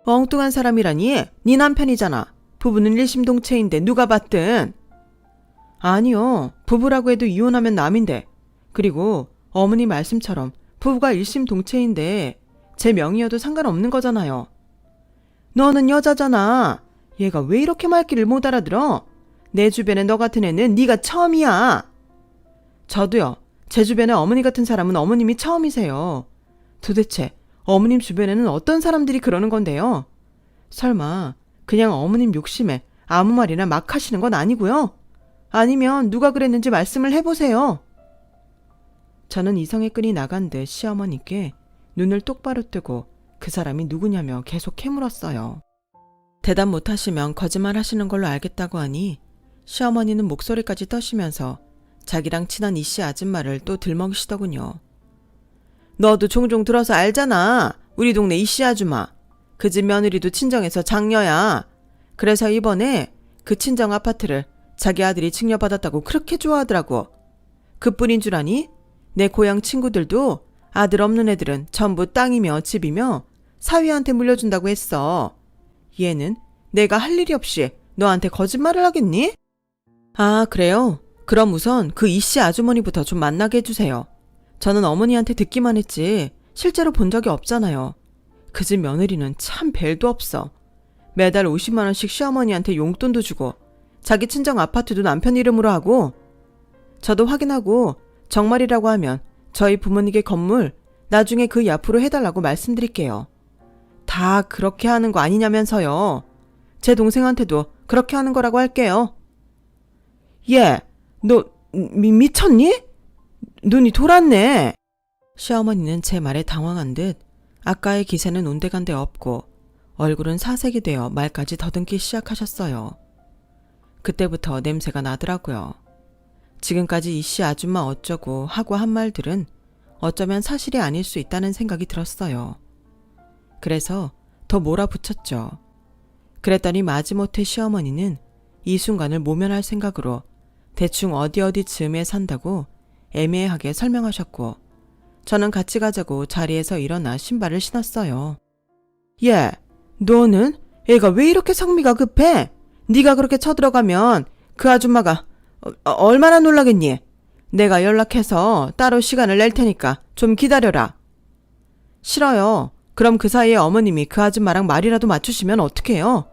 엉뚱한 사람이라니 네 남편이잖아. 부부는 일심동체인데 누가 봤든. 아니요. 부부라고 해도 이혼하면 남인데. 그리고 어머니 말씀처럼 부부가 일심동체인데 제 명의여도 상관없는 거잖아요. 너는 여자잖아. 얘가 왜 이렇게 말귀를 못 알아들어? 내 주변에 너 같은 애는 네가 처음이야. 저도요. 제 주변에 어머니 같은 사람은 어머님이 처음이세요. 도대체 어머님 주변에는 어떤 사람들이 그러는 건데요? 설마 그냥 어머님 욕심에 아무 말이나 막 하시는 건 아니고요? 아니면 누가 그랬는지 말씀을 해보세요. 저는 이성의 끈이 나간 듯 시어머니께 눈을 똑바로 뜨고 그 사람이 누구냐며 계속 캐물었어요. 대답 못하시면 거짓말 하시는 걸로 알겠다고 하니 시어머니는 목소리까지 떠시면서 자기랑 친한 이씨 아줌마를 또 들먹이시더군요. 너도 종종 들어서 알잖아. 우리 동네 이씨 아줌마. 그 집 며느리도 친정에서 장녀야. 그래서 이번에 그 친정 아파트를 자기 아들이 증여받았다고 그렇게 좋아하더라고. 그뿐인 줄 아니? 내 고향 친구들도 아들 없는 애들은 전부 땅이며 집이며 사위한테 물려준다고 했어. 얘는 내가 할 일이 없이 너한테 거짓말을 하겠니? 아, 그래요? 그럼 우선 그 이씨 아주머니부터 좀 만나게 해주세요. 저는 어머니한테 듣기만 했지 실제로 본 적이 없잖아요. 그 집 며느리는 참 벨도 없어. 매달 50만 원씩 시어머니한테 용돈도 주고 자기 친정 아파트도 남편 이름으로 하고. 저도 확인하고 정말이라고 하면 저희 부모님께 건물 나중에 그 옆으로 해달라고 말씀드릴게요. 다 그렇게 하는 거 아니냐면서요. 제 동생한테도 그렇게 하는 거라고 할게요. 얘, 너 미쳤니? 눈이 돌았네. 시어머니는 제 말에 당황한 듯 아까의 기세는 온데간데 없고 얼굴은 사색이 되어 말까지 더듬기 시작하셨어요. 그때부터 냄새가 나더라고요. 지금까지 이씨 아줌마 어쩌고 하고 한 말들은 어쩌면 사실이 아닐 수 있다는 생각이 들었어요. 그래서 더 몰아붙였죠. 그랬더니 마지못해 시어머니는 이 순간을 모면할 생각으로 대충 어디 즈음에 산다고 애매하게 설명하셨고 저는 같이 가자고 자리에서 일어나 신발을 신었어요. 얘, 너는 애가 왜 이렇게 성미가 급해? 네가 그렇게 쳐들어가면 그 아줌마가 얼마나 놀라겠니? 내가 연락해서 따로 시간을 낼 테니까 좀 기다려라. 싫어요. 그럼 그 사이에 어머님이 그 아줌마랑 말이라도 맞추시면 어떡해요?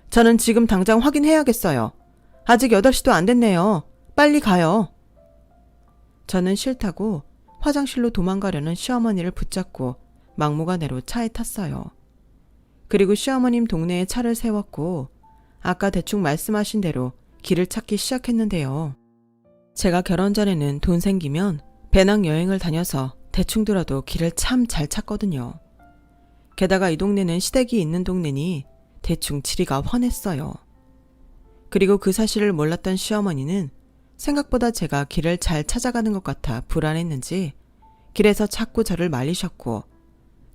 저는 지금 당장 확인해야겠어요. 아직 8시도 안 됐네요. 빨리 가요. 저는 싫다고 화장실로 도망가려는 시어머니를 붙잡고 막무가내로 차에 탔어요. 그리고 시어머님 동네에 차를 세웠고 아까 대충 말씀하신 대로 길을 찾기 시작했는데요. 제가 결혼 전에는 돈 생기면 배낭여행을 다녀서 대충 들어도 길을 참 잘 찾거든요. 게다가 이 동네는 시댁이 있는 동네니 대충 지리가 훤했어요. 그리고 그 사실을 몰랐던 시어머니는 생각보다 제가 길을 잘 찾아가는 것 같아 불안했는지 길에서 자꾸 저를 말리셨고,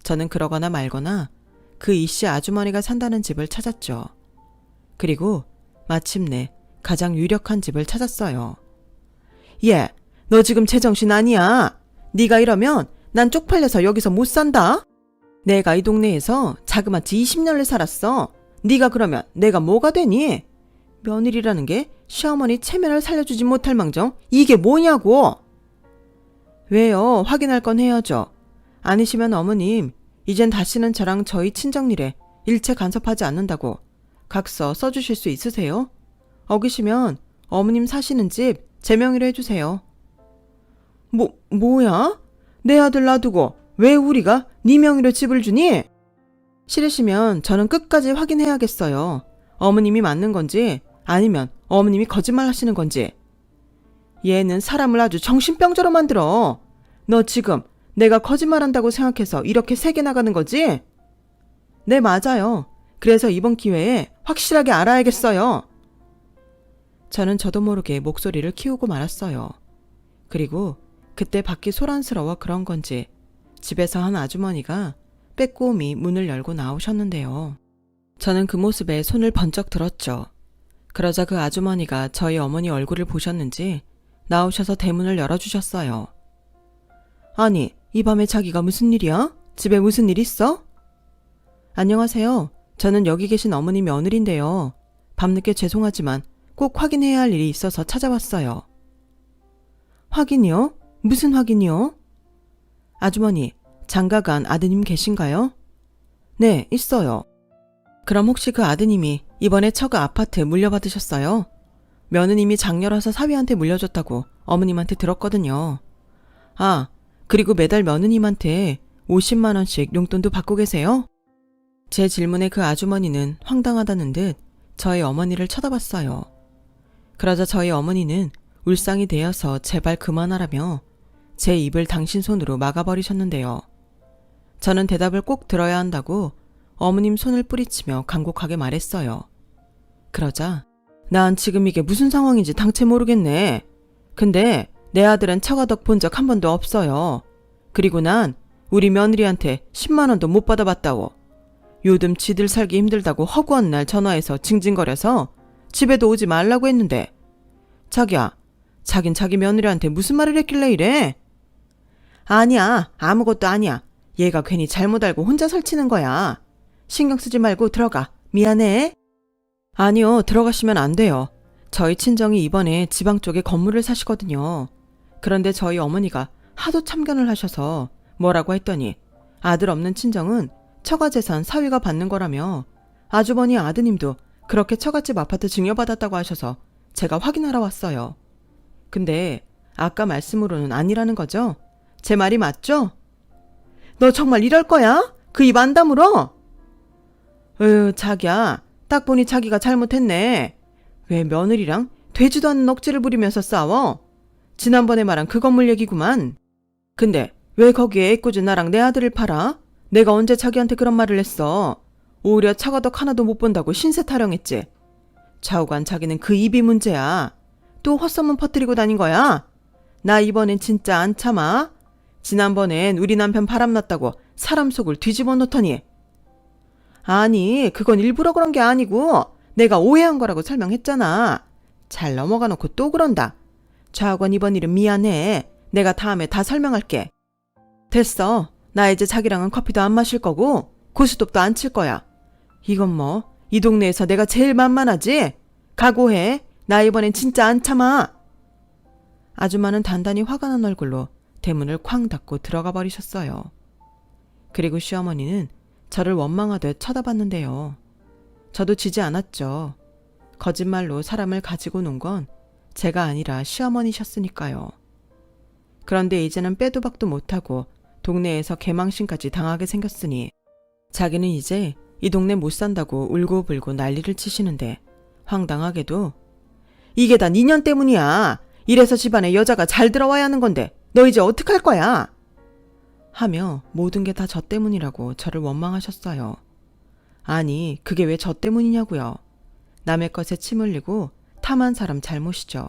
저는 그러거나 말거나 그 이씨 아주머니가 산다는 집을 찾았죠. 그리고 마침내 가장 유력한 집을 찾았어요. 얘, 너 지금 제정신 아니야. 네가 이러면 난 쪽팔려서 여기서 못 산다. 내가 이 동네에서 자그마치 20년을 살았어. 네가 그러면 내가 뭐가 되니? 며느리라는 게 시어머니 체면을 살려주지 못할 망정 이게 뭐냐고. 왜요? 확인할 건 해야죠. 아니시면 어머님, 이젠 다시는 저랑 저희 친정일에 일체 간섭하지 않는다고 각서 써주실 수 있으세요? 어기시면 어머님 사시는 집 제 명의로 해주세요. 뭐야? 내 아들 놔두고 왜 우리가 네 명의로 집을 주니? 싫으시면 저는 끝까지 확인해야겠어요. 어머님이 맞는 건지 아니면 어머님이 거짓말 하시는 건지. 얘는 사람을 아주 정신병자로 만들어. 너 지금 내가 거짓말한다고 생각해서 이렇게 세게 나가는 거지? 네, 맞아요. 그래서 이번 기회에 확실하게 알아야겠어요. 저는 저도 모르게 목소리를 키우고 말았어요. 그리고 그때 밖이 소란스러워 그런 건지 집에서 한 아주머니가 빼꼼히 문을 열고 나오셨는데요. 저는 그 모습에 손을 번쩍 들었죠. 그러자 그 아주머니가 저희 어머니 얼굴을 보셨는지 나오셔서 대문을 열어주셨어요. 아니, 이 밤에 자기가 무슨 일이야? 집에 무슨 일 있어? 안녕하세요. 저는 여기 계신 어머니 며느리인데요. 밤늦게 죄송하지만 꼭 확인해야 할 일이 있어서 찾아왔어요. 확인이요? 무슨 확인이요? 아주머니, 장가간 아드님 계신가요? 네, 있어요. 그럼 혹시 그 아드님이 이번에 처가 아파트 물려받으셨어요? 며느님이 장녀라서 사위한테 물려줬다고 어머님한테 들었거든요. 아, 그리고 매달 며느님한테 50만 원씩 용돈도 받고 계세요? 제 질문에 그 아주머니는 황당하다는 듯 저희 어머니를 쳐다봤어요. 그러자 저희 어머니는 울상이 되어서 제발 그만하라며 제 입을 당신 손으로 막아버리셨는데요. 저는 대답을 꼭 들어야 한다고 어머님 손을 뿌리치며 간곡하게 말했어요. 그러자 난 지금 이게 무슨 상황인지 당체 모르겠네. 근데 내 아들은 처가덕 본 적 한 번도 없어요. 그리고 난 우리 며느리한테 10만 원도 못 받아봤다고. 요즘 지들 살기 힘들다고 허구한 날 전화해서 징징거려서 집에도 오지 말라고 했는데, 자기야, 자긴 자기 며느리한테 무슨 말을 했길래 이래? 아니야, 아무것도 아니야. 얘가 괜히 잘못 알고 혼자 설치는 거야. 신경 쓰지 말고 들어가. 미안해. 아니요, 들어가시면 안 돼요. 저희 친정이 이번에 지방 쪽에 건물을 사시거든요. 그런데 저희 어머니가 하도 참견을 하셔서 뭐라고 했더니 아들 없는 친정은 처가재산 사위가 받는 거라며 아주버니 아드님도 그렇게 처갓집 아파트 증여받았다고 하셔서 제가 확인하러 왔어요. 근데 아까 말씀으로는 아니라는 거죠? 제 말이 맞죠? 너 정말 이럴 거야? 그 입 안 다물어? 자기야, 딱 보니 자기가 잘못했네. 왜 며느리랑 되지도 않는 억지를 부리면서 싸워? 지난번에 말한 그 건물 얘기구만. 근데 왜 거기에 애꿎은 나랑 내 아들을 팔아? 내가 언제 자기한테 그런 말을 했어? 오히려 처가덕 하나도 못 본다고 신세 타령했지. 좌우간 자기는 그 입이 문제야. 또 헛소문 퍼뜨리고 다닌 거야? 나 이번엔 진짜 안 참아. 지난번엔 우리 남편 바람났다고 사람 속을 뒤집어 놓더니. 아니, 그건 일부러 그런 게 아니고 내가 오해한 거라고 설명했잖아. 잘 넘어가 놓고 또 그런다. 좌우간 이번 일은 미안해. 내가 다음에 다 설명할게. 됐어. 나 이제 자기랑은 커피도 안 마실 거고 고스톱도 안 칠 거야. 이건 뭐 이 동네에서 내가 제일 만만하지? 각오해. 나 이번엔 진짜 안 참아. 아줌마는 단단히 화가 난 얼굴로 대문을 쾅 닫고 들어가 버리셨어요. 그리고 시어머니는 저를 원망하듯 쳐다봤는데요. 저도 지지 않았죠. 거짓말로 사람을 가지고 논 건 제가 아니라 시어머니셨으니까요. 그런데 이제는 빼도 박도 못하고 동네에서 개망신까지 당하게 생겼으니 자기는 이제 이 동네 못 산다고 울고불고 난리를 치시는데 황당하게도 이게 다 니년 때문이야. 이래서 집안에 여자가 잘 들어와야 하는 건데 너 이제 어떡할 거야? 하며 모든 게 다 저 때문이라고 저를 원망하셨어요. 아니, 그게 왜 저 때문이냐고요. 남의 것에 침 흘리고 탐한 사람 잘못이죠.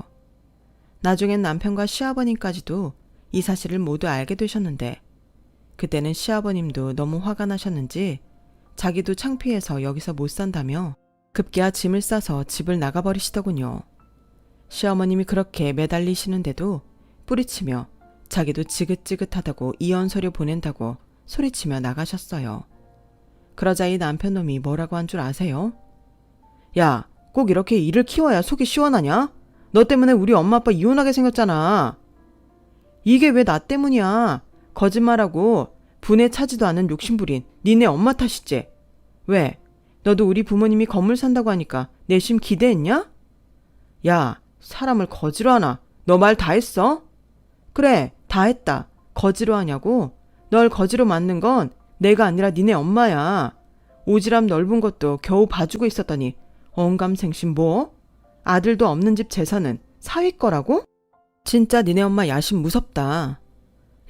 나중엔 남편과 시아버님까지도 이 사실을 모두 알게 되셨는데 그때는 시아버님도 너무 화가 나셨는지 자기도 창피해서 여기서 못 산다며 급기야 짐을 싸서 집을 나가버리시더군요. 시어머님이 그렇게 매달리시는데도 뿌리치며 자기도 지긋지긋하다고 이혼 서류 보낸다고 소리치며 나가셨어요. 그러자 이 남편놈이 뭐라고 한 줄 아세요? 야, 꼭 이렇게 일을 키워야 속이 시원하냐? 너 때문에 우리 엄마 아빠 이혼하게 생겼잖아. 이게 왜 나 때문이야? 거짓말하고 분에 차지도 않은 욕심부린 니네 엄마 탓이지. 왜? 너도 우리 부모님이 건물 산다고 하니까 내심 기대했냐? 야, 사람을 거지로 하나? 너 말 다 했어? 그래, 다 했다. 거지로 하냐고? 널 거지로 만든 건 내가 아니라 니네 엄마야. 오지랖 넓은 것도 겨우 봐주고 있었더니 언감생심 뭐? 아들도 없는 집 재산은 사위 거라고? 진짜 니네 엄마 야심 무섭다.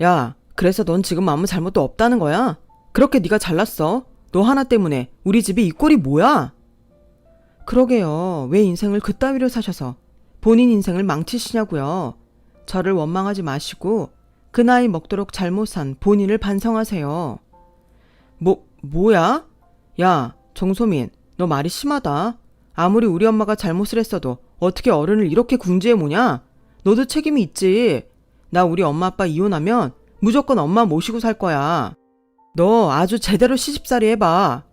야, 그래서 넌 지금 아무 잘못도 없다는 거야? 그렇게 네가 잘났어. 너 하나 때문에 우리 집이 이 꼴이 뭐야? 그러게요. 왜 인생을 그따위로 사셔서 본인 인생을 망치시냐고요. 저를 원망하지 마시고 그 나이 먹도록 잘못 산 본인을 반성하세요. 뭐야? 야, 정소민, 너 말이 심하다. 아무리 우리 엄마가 잘못을 했어도 어떻게 어른을 이렇게 궁지에 모냐? 너도 책임이 있지. 나 우리 엄마 아빠 이혼하면 무조건 엄마 모시고 살 거야. 너 아주 제대로 시집살이 해봐.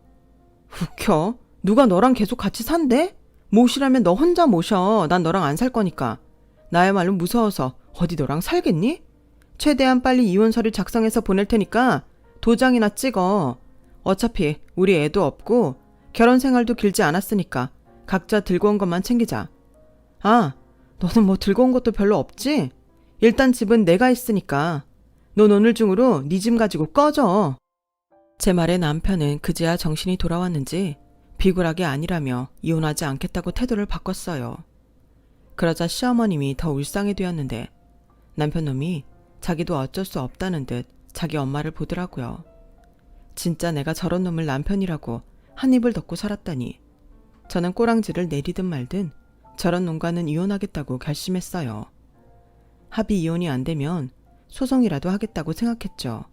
웃겨. 누가 너랑 계속 같이 산대? 모시라면 너 혼자 모셔. 난 너랑 안 살 거니까. 나야말로 무서워서 어디 너랑 살겠니? 최대한 빨리 이혼 서류 작성해서 보낼 테니까 도장이나 찍어. 어차피 우리 애도 없고 결혼 생활도 길지 않았으니까 각자 들고 온 것만 챙기자. 아, 너는 뭐 들고 온 것도 별로 없지? 일단 집은 내가 있으니까. 넌 오늘 중으로 네 짐 가지고 꺼져. 제 말에 남편은 그제야 정신이 돌아왔는지 비굴하게 아니라며 이혼하지 않겠다고 태도를 바꿨어요. 그러자 시어머님이 더 울상이 되었는데 남편놈이 자기도 어쩔 수 없다는 듯 자기 엄마를 보더라고요. 진짜 내가 저런 놈을 남편이라고 한 입을 덮고 살았다니. 저는 꼬랑지를 내리든 말든 저런 놈과는 이혼하겠다고 결심했어요. 합의 이혼이 안 되면 소송이라도 하겠다고 생각했죠.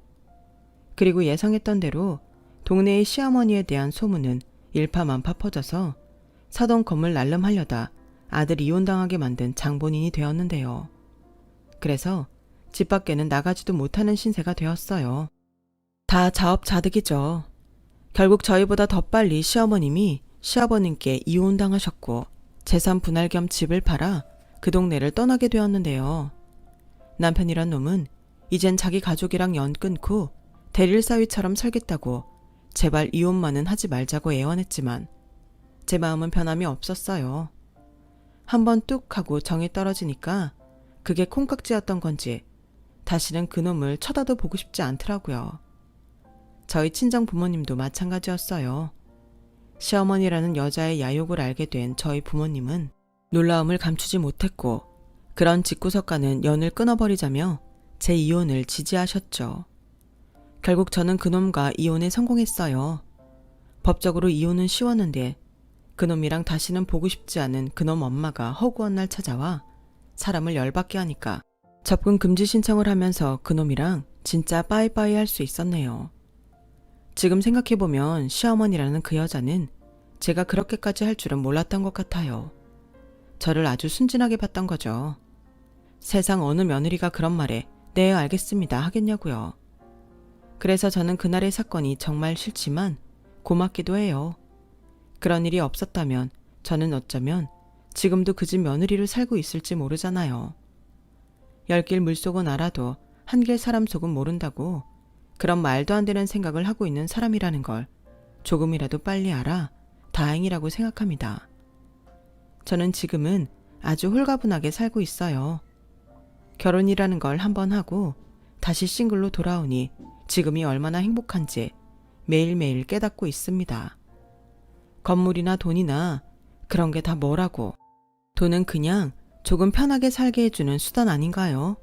그리고 예상했던 대로 동네의 시어머니에 대한 소문은 일파만파 퍼져서 사돈 건물 날름하려다 아들 이혼당하게 만든 장본인이 되었는데요. 그래서 집 밖에는 나가지도 못하는 신세가 되었어요. 다 자업자득이죠. 결국 저희보다 더 빨리 시어머님이 시아버님께 이혼당하셨고 재산 분할 겸 집을 팔아 그 동네를 떠나게 되었는데요. 남편이란 놈은 이젠 자기 가족이랑 연 끊고 대릴사위처럼 살겠다고 제발 이혼만은 하지 말자고 애원했지만 제 마음은 변함이 없었어요. 한번 뚝 하고 정이 떨어지니까 그게 콩깍지였던 건지 다시는 그놈을 쳐다도 보고 싶지 않더라고요. 저희 친정 부모님도 마찬가지였어요. 시어머니라는 여자의 야욕을 알게 된 저희 부모님은 놀라움을 감추지 못했고 그런 집구석과는 연을 끊어버리자며 제 이혼을 지지하셨죠. 결국 저는 그놈과 이혼에 성공했어요. 법적으로 이혼은 쉬웠는데 그놈이랑 다시는 보고 싶지 않은 그놈 엄마가 허구한 날 찾아와 사람을 열받게 하니까 접근 금지 신청을 하면서 그놈이랑 진짜 빠이빠이 할 수 있었네요. 지금 생각해보면 시어머니라는 그 여자는 제가 그렇게까지 할 줄은 몰랐던 것 같아요. 저를 아주 순진하게 봤던 거죠. 세상 어느 며느리가 그런 말에 네 알겠습니다 하겠냐고요. 그래서 저는 그날의 사건이 정말 싫지만 고맙기도 해요. 그런 일이 없었다면 저는 어쩌면 지금도 그 집 며느리로 살고 있을지 모르잖아요. 열길 물속은 알아도 한길 사람 속은 모른다고 그런 말도 안 되는 생각을 하고 있는 사람이라는 걸 조금이라도 빨리 알아 다행이라고 생각합니다. 저는 지금은 아주 홀가분하게 살고 있어요. 결혼이라는 걸 한번 하고 다시 싱글로 돌아오니 지금이 얼마나 행복한지 매일매일 깨닫고 있습니다. 건물이나 돈이나 그런 게 다 뭐라고. 돈은 그냥 조금 편하게 살게 해주는 수단 아닌가요?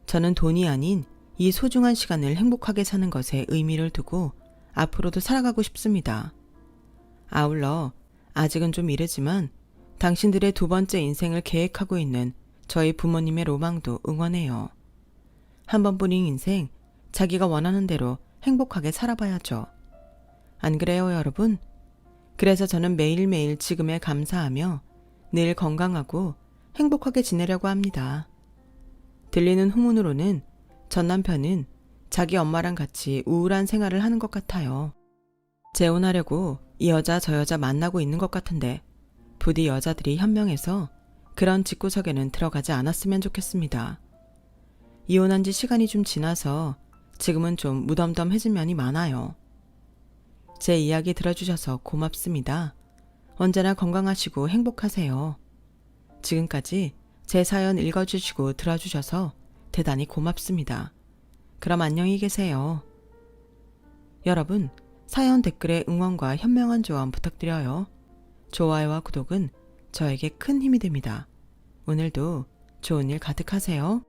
저는 돈이 아닌 이 소중한 시간을 행복하게 사는 것에 의미를 두고 앞으로도 살아가고 싶습니다. 아울러 아직은 좀 이르지만 당신들의 두 번째 인생을 계획하고 있는 저희 부모님의 로망도 응원해요. 한 번뿐인 인생, 자기가 원하는 대로 행복하게 살아봐야죠. 안 그래요, 여러분? 그래서 저는 매일매일 지금에 감사하며 늘 건강하고 행복하게 지내려고 합니다. 들리는 후문으로는 전 남편은 자기 엄마랑 같이 우울한 생활을 하는 것 같아요. 재혼하려고 이 여자 저 여자 만나고 있는 것 같은데 부디 여자들이 현명해서 그런 집구석에는 들어가지 않았으면 좋겠습니다. 이혼한 지 시간이 좀 지나서 지금은 좀 무덤덤해진 면이 많아요. 제 이야기 들어주셔서 고맙습니다. 언제나 건강하시고 행복하세요. 지금까지 제 사연 읽어주시고 들어주셔서 대단히 고맙습니다. 그럼 안녕히 계세요. 여러분, 사연 댓글에 응원과 현명한 조언 부탁드려요. 좋아요와 구독은 저에게 큰 힘이 됩니다. 오늘도 좋은 일 가득하세요.